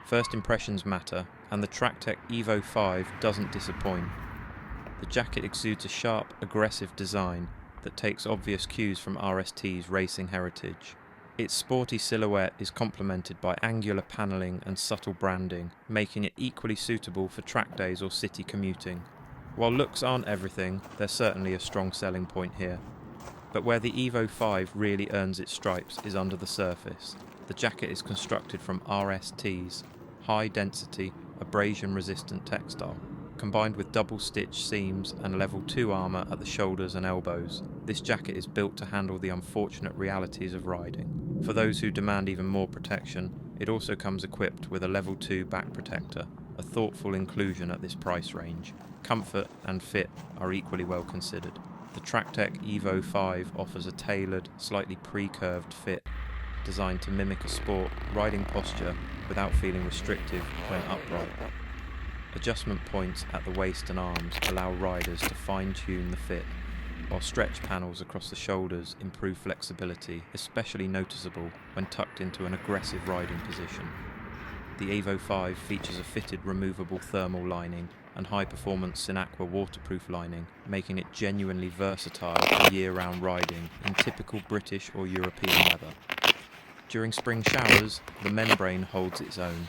First impressions matter, and the Tractech Evo 5 doesn't disappoint. The jacket exudes a sharp, aggressive design that takes obvious cues from RST's racing heritage. Its sporty silhouette is complemented by angular panelling and subtle branding, making it equally suitable for track days or city commuting. While looks aren't everything, they're certainly a strong selling point here. But where the Evo 5 really earns its stripes is under the surface. The jacket is constructed from RST's high-density, abrasion-resistant textile. Combined with double-stitch seams and level 2 armour at the shoulders and elbows, this jacket is built to handle the unfortunate realities of riding. For those who demand even more protection, it also comes equipped with a level 2 back protector, a thoughtful inclusion at this price range. Comfort and fit are equally well considered. The Tractech Evo 5 offers a tailored, slightly pre-curved fit, designed to mimic a sport riding posture without feeling restrictive when upright. Adjustment points at the waist and arms allow riders to fine-tune the fit, while stretch panels across the shoulders improve flexibility, especially noticeable when tucked into an aggressive riding position. The Evo 5 features a fitted removable thermal lining and high-performance Sinaqua waterproof lining, making it genuinely versatile for year-round riding in typical British or European weather. During spring showers, the membrane holds its own,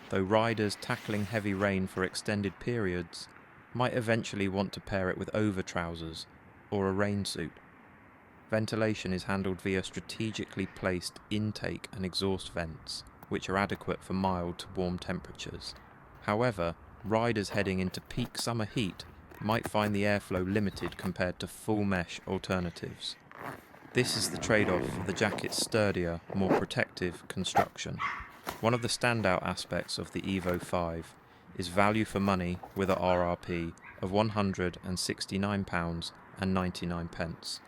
though riders tackling heavy rain for extended periods might eventually want to pair it with over-trousers or a rain suit. Ventilation is handled via strategically placed intake and exhaust vents, which are adequate for mild to warm temperatures. However, riders heading into peak summer heat might find the airflow limited compared to full mesh alternatives. This is the trade-off for the jacket's sturdier, more protective construction. One of the standout aspects of the Evo 5 is value for money with a RRP of £169.99.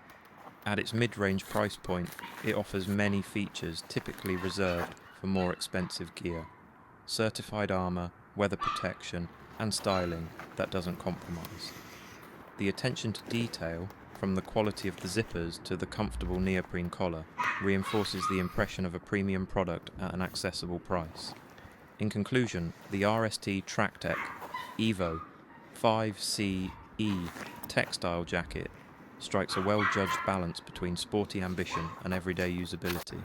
At its mid-range price point, it offers many features typically reserved for more expensive gear. Certified armour, weather protection, and styling that doesn't compromise. The attention to detail, from the quality of the zippers to the comfortable neoprene collar, reinforces the impression of a premium product at an accessible price. In conclusion, the RST Tractech Evo 5CE Textile Jacket strikes a well-judged balance between sporty ambition and everyday usability.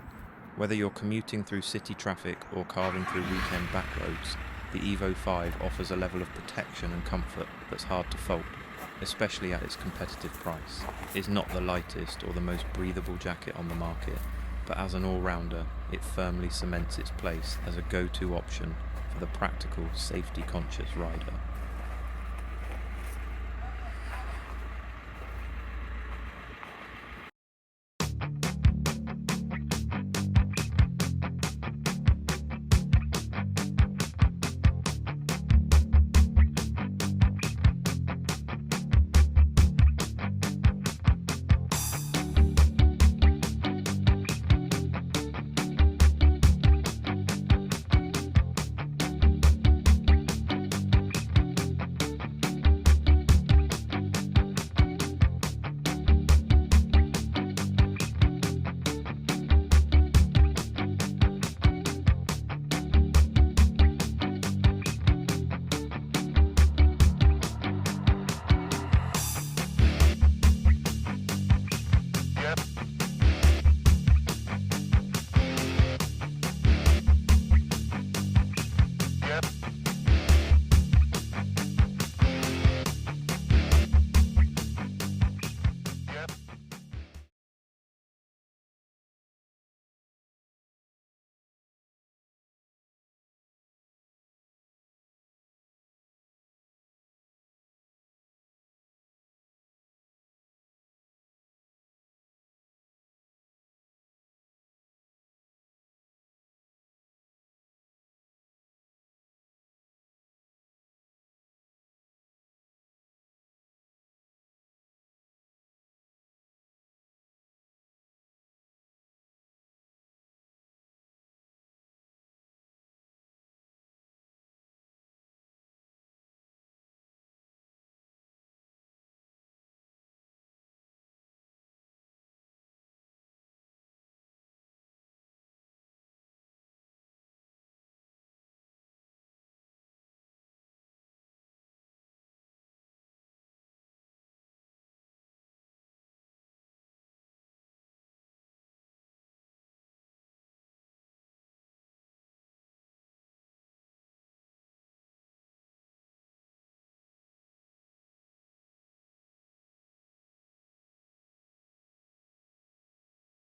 Whether you're commuting through city traffic or carving through weekend backroads, the Evo 5 offers a level of protection and comfort that's hard to fault, especially at its competitive price. It's not the lightest or the most breathable jacket on the market, but as an all-rounder, it firmly cements its place as a go-to option for the practical, safety-conscious rider.